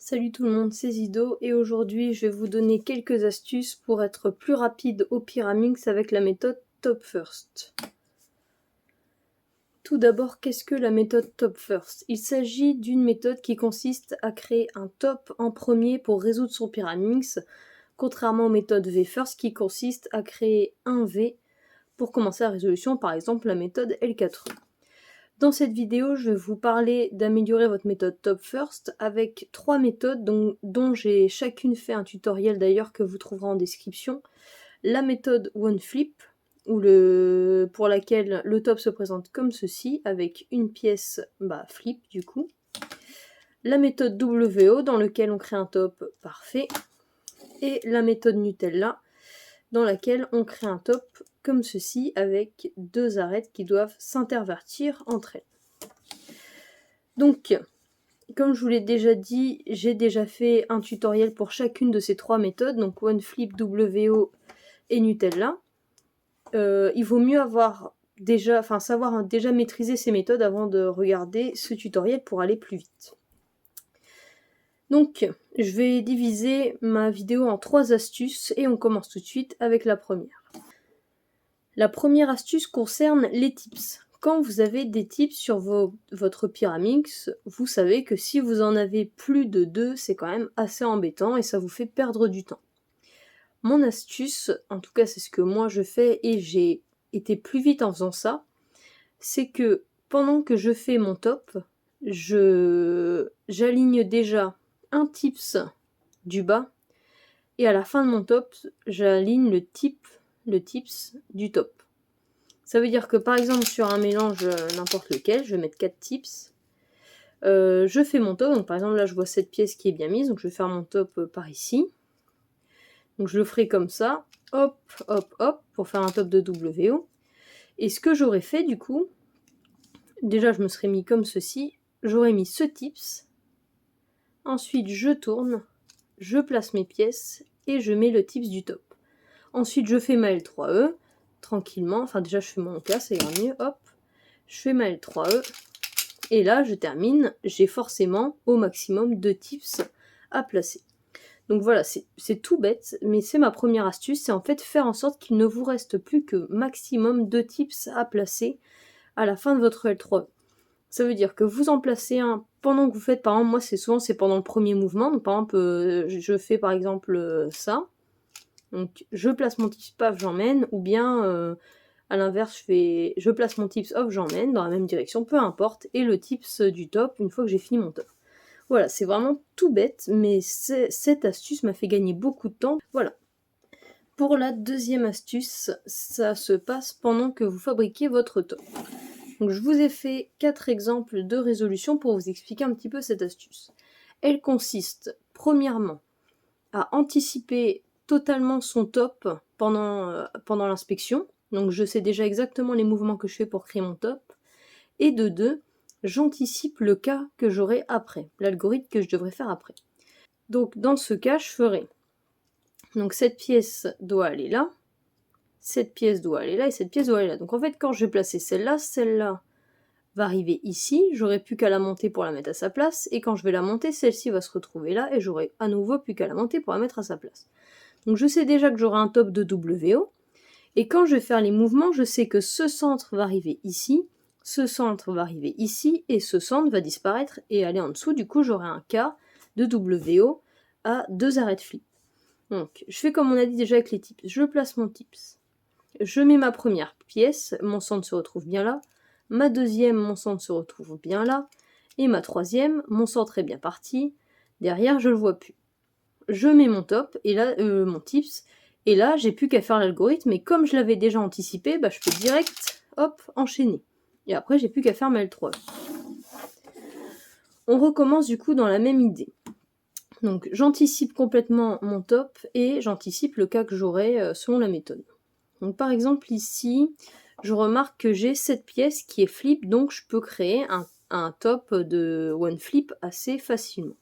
Salut tout le monde, c'est Zido et aujourd'hui je vais vous donner quelques astuces pour être plus rapide au Pyraminx avec la méthode Top First. Tout d'abord, qu'est-ce que la méthode Top First? Il s'agit d'une méthode qui consiste à créer un top en premier pour résoudre son Pyraminx, contrairement aux méthodes V First qui consiste à créer un V pour commencer la résolution, par exemple la méthode L4E. Dans cette vidéo, je vais vous parler d'améliorer votre méthode Top First avec 3 méthodes dont j'ai chacune fait un tutoriel d'ailleurs que vous trouverez en description. La méthode One Flip, pour laquelle le top se présente comme ceci, avec une pièce flip du coup. La méthode WO, dans laquelle on crée un top parfait. Et la méthode Nutella, dans laquelle on crée un top comme ceci, avec 2 arêtes qui doivent s'intervertir entre elles. Donc, comme je vous l'ai déjà dit, j'ai déjà fait un tutoriel pour chacune de ces 3 méthodes, donc OneFlip, WO et Nutella. Il vaut mieux savoir déjà maîtriser ces méthodes avant de regarder ce tutoriel pour aller plus vite. Donc, je vais diviser ma vidéo en 3 astuces et on commence tout de suite avec la première. La première astuce concerne les tips. Quand vous avez des tips sur votre Pyraminx, vous savez que si vous en avez plus de 2, c'est quand même assez embêtant et ça vous fait perdre du temps. Mon astuce, en tout cas c'est ce que moi je fais et j'ai été plus vite en faisant ça, c'est que pendant que je fais mon top, j'aligne déjà un tips du bas et à la fin de mon top, j'aligne le tips du top. Ça veut dire que par exemple sur un mélange n'importe lequel, je vais mettre 4 tips. Je fais mon top, donc par exemple là je vois cette pièce qui est bien mise, donc je vais faire mon top par ici. Donc je le ferai comme ça, hop, hop, hop, pour faire un top de WO. Et ce que j'aurais fait du coup, déjà je me serais mis comme ceci, j'aurais mis ce tips, ensuite je tourne, je place mes pièces et je mets le tips du top. Ensuite je fais ma L3E, tranquillement, enfin déjà je fais mon cas, ça ira mieux, hop, je fais ma L3E, et là je termine, j'ai forcément au maximum 2 tips à placer. Donc voilà, c'est tout bête, mais c'est ma première astuce, c'est en fait faire en sorte qu'il ne vous reste plus que maximum 2 tips à placer à la fin de votre L3E. Ça veut dire que vous en placez un pendant que vous faites, par exemple, moi c'est pendant le premier mouvement, donc par exemple je fais par exemple ça, donc je place mon tips paf, j'emmène, ou bien à l'inverse je place mon tips off, j'emmène dans la même direction, peu importe, et le tips du top une fois que j'ai fini mon top. Voilà, c'est vraiment tout bête, mais cette astuce m'a fait gagner beaucoup de temps. Voilà. Pour la deuxième astuce, ça se passe pendant que vous fabriquez votre top. Donc je vous ai fait 4 exemples de résolution pour vous expliquer un petit peu cette astuce. Elle consiste, premièrement, à anticiper totalement son top pendant l'inspection. Donc je sais déjà exactement les mouvements que je fais pour créer mon top. Et de 2, j'anticipe le cas que j'aurai après, l'algorithme que je devrais faire après. Donc dans ce cas, je ferai, donc cette pièce doit aller là, cette pièce doit aller là, et cette pièce doit aller là. Donc en fait, quand je vais placer celle-là va arriver ici, j'aurai plus qu'à la monter pour la mettre à sa place, et quand je vais la monter, celle-ci va se retrouver là, et j'aurai à nouveau plus qu'à la monter pour la mettre à sa place. Donc je sais déjà que j'aurai un top de WO, et quand je vais faire les mouvements, je sais que ce centre va arriver ici, ce centre va arriver ici, et ce centre va disparaître et aller en dessous. Du coup, j'aurai un cas de WO à 2 arrêts de flip. Donc, je fais comme on a dit déjà avec les tips. Je place mon tips. Je mets ma première pièce, mon centre se retrouve bien là. Ma deuxième, mon centre se retrouve bien là. Et ma troisième, mon centre est bien parti. Derrière, je le vois plus. Je mets mon top, et là, mon tips, et là, j'ai plus qu'à faire l'algorithme, et comme je l'avais déjà anticipé, je peux direct, hop, enchaîner. Et après, j'ai plus qu'à faire ma L3. On recommence du coup dans la même idée. Donc, j'anticipe complètement mon top, et j'anticipe le cas que j'aurai selon la méthode. Donc, par exemple, ici, je remarque que j'ai cette pièce qui est flip, donc je peux créer un top de one flip assez facilement.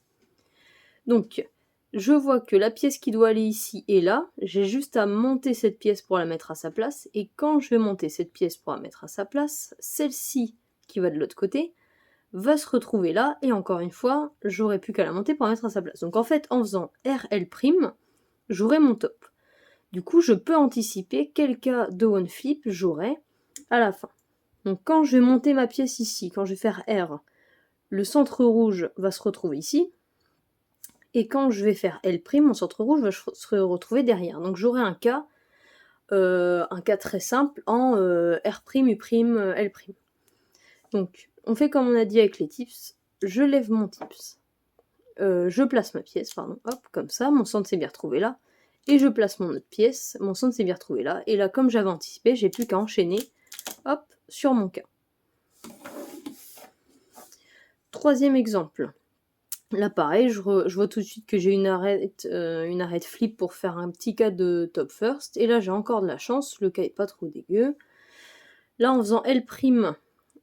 Donc, je vois que la pièce qui doit aller ici est là, j'ai juste à monter cette pièce pour la mettre à sa place, et quand je vais monter cette pièce pour la mettre à sa place, celle-ci qui va de l'autre côté va se retrouver là, et encore une fois, j'aurais plus qu'à la monter pour la mettre à sa place. Donc en fait, en faisant RL', j'aurai mon top. Du coup, je peux anticiper quel cas de one flip j'aurai à la fin. Donc quand je vais monter ma pièce ici, quand je vais faire R, le centre rouge va se retrouver ici, et quand je vais faire L', mon centre rouge va se retrouver derrière. Donc j'aurai un cas très simple en R', U', L'. Donc on fait comme on a dit avec les tips, je lève mon tips, je place ma pièce, pardon, hop, comme ça, mon centre s'est bien retrouvé là, et je place mon autre pièce, mon centre s'est bien retrouvé là, et là, comme j'avais anticipé, j'ai plus qu'à enchaîner, hop, sur mon cas. Troisième exemple. Là, pareil, je vois tout de suite que j'ai une arête flip pour faire un petit cas de top first, et là, j'ai encore de la chance, le cas est pas trop dégueu. Là, en faisant L',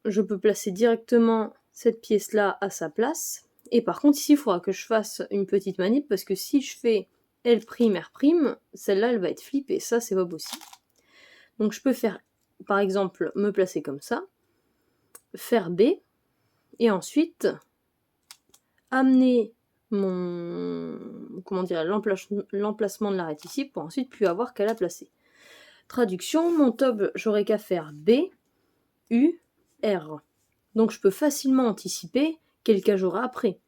je peux placer directement cette pièce-là à sa place, et par contre, ici, il faudra que je fasse une petite manip, parce que si je fais L', R', celle-là, elle va être flippée, ça, c'est pas possible. Donc, je peux faire, par exemple, me placer comme ça, faire B, et ensuite amener mon l'emplacement de l'arête ici pour ensuite plus avoir qu'à la placer. Traduction, mon top, j'aurais qu'à faire B, U, R. Donc je peux facilement anticiper quel cas j'aurai après.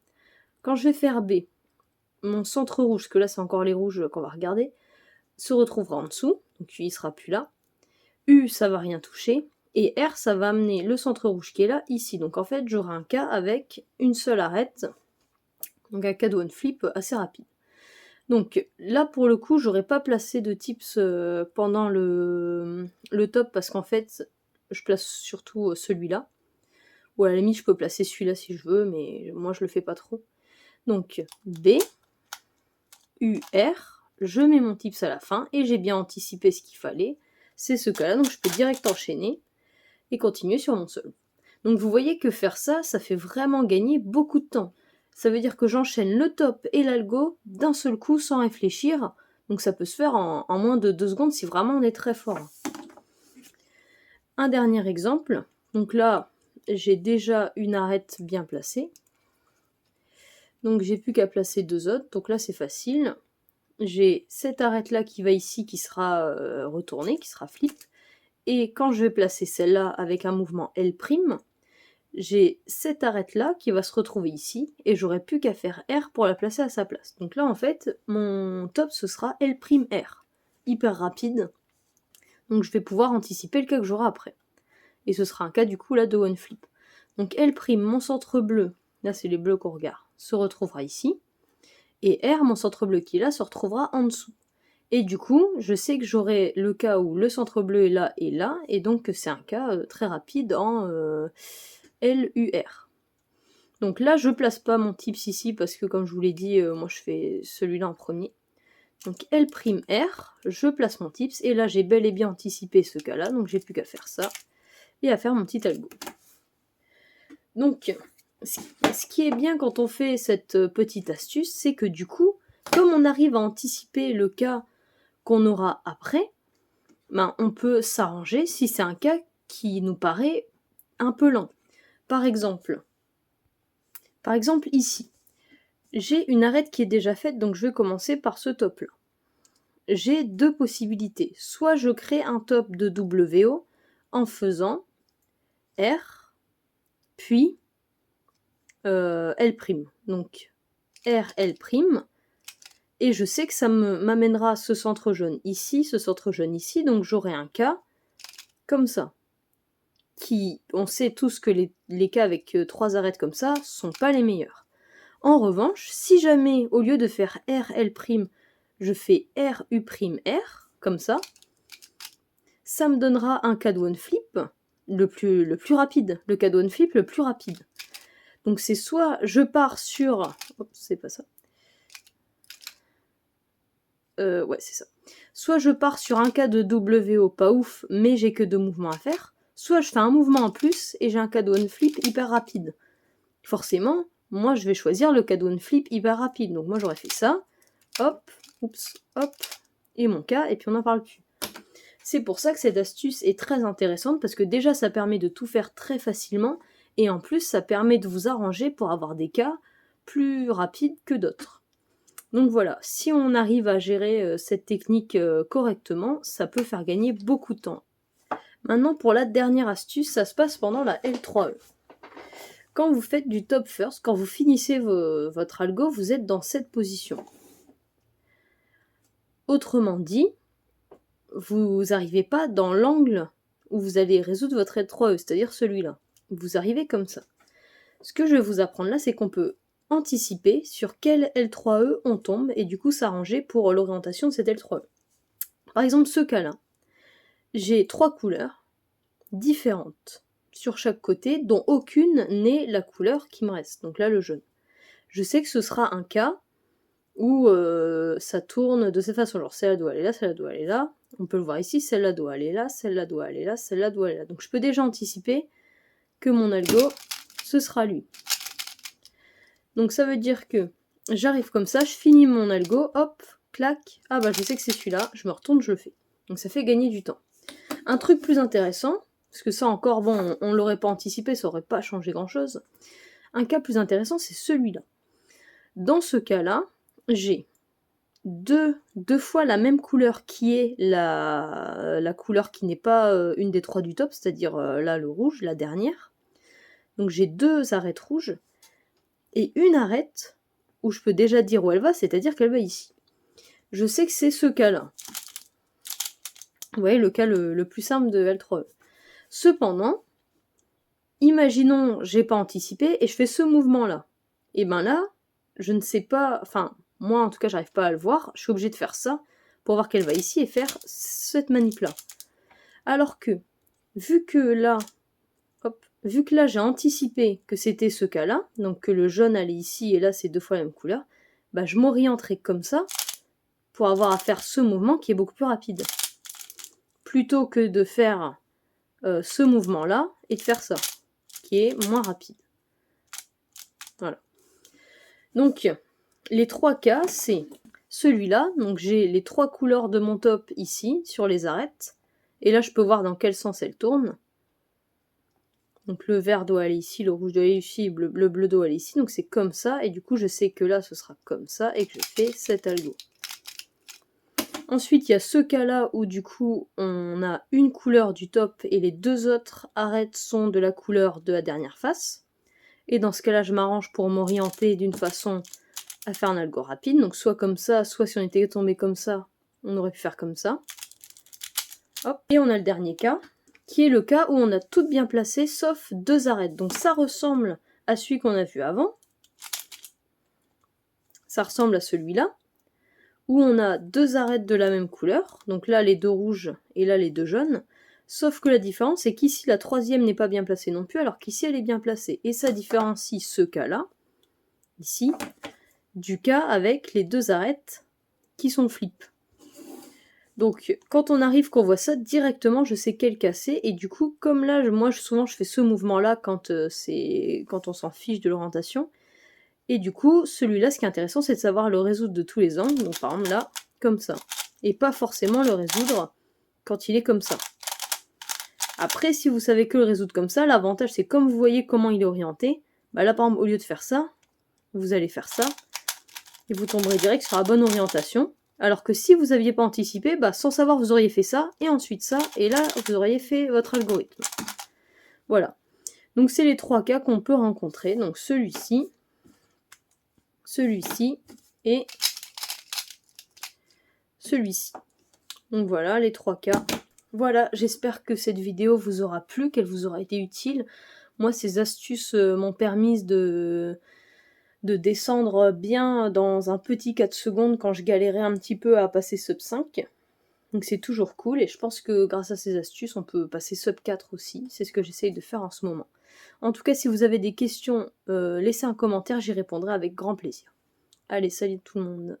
Quand je vais faire B, mon centre rouge, parce que là c'est encore les rouges qu'on va regarder, se retrouvera en dessous, donc il sera plus là. U, ça va rien toucher. Et R, ça va amener le centre rouge qui est là, ici. Donc en fait, j'aurai un cas avec une seule arête. Donc un cas de one flip assez rapide. Donc là, pour le coup, j'aurais pas placé de tips pendant le top, parce qu'en fait, je place surtout celui-là. Ou à la limite, je peux placer celui-là si je veux, mais moi, je le fais pas trop. Donc B, U, R, je mets mon tips à la fin, et j'ai bien anticipé ce qu'il fallait. C'est ce cas-là, donc je peux direct enchaîner et continuer sur mon solve. Donc vous voyez que faire ça, ça fait vraiment gagner beaucoup de temps. Ça veut dire que j'enchaîne le top et l'algo d'un seul coup sans réfléchir. Donc ça peut se faire en moins de 2 secondes si vraiment on est très fort. Un dernier exemple. Donc là, j'ai déjà une arête bien placée. Donc j'ai plus qu'à placer 2 autres. Donc là c'est facile. J'ai cette arête là qui va ici, qui sera retournée, qui sera flip. Et quand je vais placer celle-là avec un mouvement L', j'ai cette arête-là qui va se retrouver ici, et j'aurai plus qu'à faire R pour la placer à sa place. Donc là, en fait, mon top, ce sera L', R. Hyper rapide. Donc je vais pouvoir anticiper le cas que j'aurai après. Et ce sera un cas, du coup, là, de one flip. Donc L', mon centre bleu, là, c'est les bleus qu'on regarde, se retrouvera ici. Et R, mon centre bleu qui est là, se retrouvera en dessous. Et du coup, je sais que j'aurai le cas où le centre bleu est là, et donc c'est un cas très rapide en LUR. Donc là, je place pas mon tips ici, parce que comme je vous l'ai dit, moi je fais celui-là en premier. Donc L', R, je place mon tips, et là j'ai bel et bien anticipé ce cas-là, donc j'ai plus qu'à faire ça, et à faire mon petit algo. Donc, ce qui est bien quand on fait cette petite astuce, c'est que du coup, comme on arrive à anticiper le cas qu'on aura après, ben, on peut s'arranger si c'est un cas qui nous paraît un peu lent. Par exemple ici, j'ai une arête qui est déjà faite, donc je vais commencer par ce top-là. J'ai 2 possibilités. Soit je crée un top de WO en faisant R, puis L'. Donc R, L', et je sais que ça m'amènera ce centre jaune ici, ce centre jaune ici, donc j'aurai un cas comme ça. On sait tous que les cas avec 3 arêtes comme ça sont pas les meilleurs. En revanche, si jamais, au lieu de faire R, L', je fais R, U', R, comme ça me donnera un cas de one flip le plus rapide, le cas de one flip le plus rapide. Donc c'est soit je pars sur... Oups, c'est pas ça. Ouais, c'est ça. Soit je pars sur un cas de WO pas ouf, mais j'ai que 2 mouvements à faire, soit je fais un mouvement en plus et j'ai un cas de one flip hyper rapide. Forcément, moi je vais choisir le cas de one flip hyper rapide. Donc moi j'aurais fait ça, hop, oups, hop, et mon cas, et puis on n'en parle plus. C'est pour ça que cette astuce est très intéressante, parce que déjà ça permet de tout faire très facilement, et en plus ça permet de vous arranger pour avoir des cas plus rapides que d'autres. Donc voilà, si on arrive à gérer cette technique correctement, ça peut faire gagner beaucoup de temps. Maintenant pour la dernière astuce, ça se passe pendant la L3E. Quand vous faites du top first, quand vous finissez votre algo, vous êtes dans cette position. Autrement dit, vous n'arrivez pas dans l'angle où vous allez résoudre votre L3E, c'est-à-dire celui-là. Vous arrivez comme ça. Ce que je vais vous apprendre là, c'est qu'on peut anticiper sur quel L3E on tombe et du coup s'arranger pour l'orientation de cet L3E. Par exemple, ce cas-là, j'ai 3 couleurs différentes sur chaque côté, dont aucune n'est la couleur qui me reste, donc là le jaune. Je sais que ce sera un cas où ça tourne de cette façon, genre celle-là doit aller là, celle-là doit aller là, on peut le voir ici, celle-là doit aller là, celle-là doit aller là, celle-là doit aller là. Donc je peux déjà anticiper que mon algo, ce sera lui. Donc ça veut dire que j'arrive comme ça, je finis mon algo, hop, clac, ah bah je sais que c'est celui-là, je me retourne, je le fais. Donc ça fait gagner du temps. Un truc plus intéressant, parce que ça encore, bon, on l'aurait pas anticipé, ça aurait pas changé grand-chose. Un cas plus intéressant, c'est celui-là. Dans ce cas-là, j'ai deux fois la même couleur qui est la couleur qui n'est pas une des 3 du top, c'est-à-dire là le rouge, la dernière. Donc j'ai 2 arêtes rouges et une arête où je peux déjà dire où elle va, c'est-à-dire qu'elle va ici. Je sais que c'est ce cas-là. Vous voyez, le cas le plus simple de L3E. Cependant, imaginons, j'ai pas anticipé et je fais ce mouvement-là. Et ben là, je ne sais pas, enfin, moi en tout cas, j'arrive pas à le voir, je suis obligée de faire ça pour voir qu'elle va ici et faire cette manip-là. Alors que, vu que là, j'ai anticipé que c'était ce cas-là, donc que le jaune allait ici et là c'est 2 fois la même couleur, bah je m'orienterai comme ça pour avoir à faire ce mouvement qui est beaucoup plus rapide. Plutôt que de faire ce mouvement-là et de faire ça, qui est moins rapide. Voilà. Donc, les 3 cas, c'est celui-là, donc j'ai les 3 couleurs de mon top ici, sur les arêtes, et là je peux voir dans quel sens elles tournent. Donc le vert doit aller ici, le rouge doit aller ici, le bleu doit aller ici, donc c'est comme ça, et du coup je sais que là ce sera comme ça, et que je fais cet algo. Ensuite il y a ce cas-là où du coup on a une couleur du top, et les 2 autres arêtes sont de la couleur de la dernière face. Et dans ce cas-là je m'arrange pour m'orienter d'une façon à faire un algo rapide, donc soit comme ça, soit si on était tombé comme ça, on aurait pu faire comme ça. Hop. Et on a le dernier cas, qui est le cas où on a tout bien placé, sauf 2 arêtes. Donc ça ressemble à celui qu'on a vu avant. Ça ressemble à celui-là, où on a 2 arêtes de la même couleur, donc là les 2 rouges et là les 2 jaunes, sauf que la différence c'est qu'ici la 3e n'est pas bien placée non plus, alors qu'ici elle est bien placée. Et ça différencie ce cas-là, ici, du cas avec les 2 arêtes qui sont flip. Donc quand on arrive qu'on voit ça directement, je sais quel casser, et du coup comme là moi souvent je fais ce mouvement là quand on s'en fiche de l'orientation, et du coup celui-là ce qui est intéressant c'est de savoir le résoudre de tous les angles, donc par exemple là comme ça, et pas forcément le résoudre quand il est comme ça. Après si vous savez que le résoudre comme ça, l'avantage c'est comme vous voyez comment il est orienté, bah là par exemple au lieu de faire ça, vous allez faire ça, et vous tomberez direct sur la bonne orientation. Alors que si vous n'aviez pas anticipé, bah sans savoir vous auriez fait ça, et ensuite ça, et là vous auriez fait votre algorithme. Voilà. Donc c'est les 3 cas qu'on peut rencontrer. Donc celui-ci et celui-ci. Donc voilà les 3 cas. Voilà, j'espère que cette vidéo vous aura plu, qu'elle vous aura été utile. Moi ces astuces m'ont permis de descendre bien dans un petit 4 secondes quand je galérais un petit peu à passer sub 5. Donc c'est toujours cool, et je pense que grâce à ces astuces, on peut passer sub 4 aussi. C'est ce que j'essaye de faire en ce moment. En tout cas, si vous avez des questions, laissez un commentaire, j'y répondrai avec grand plaisir. Allez, salut tout le monde.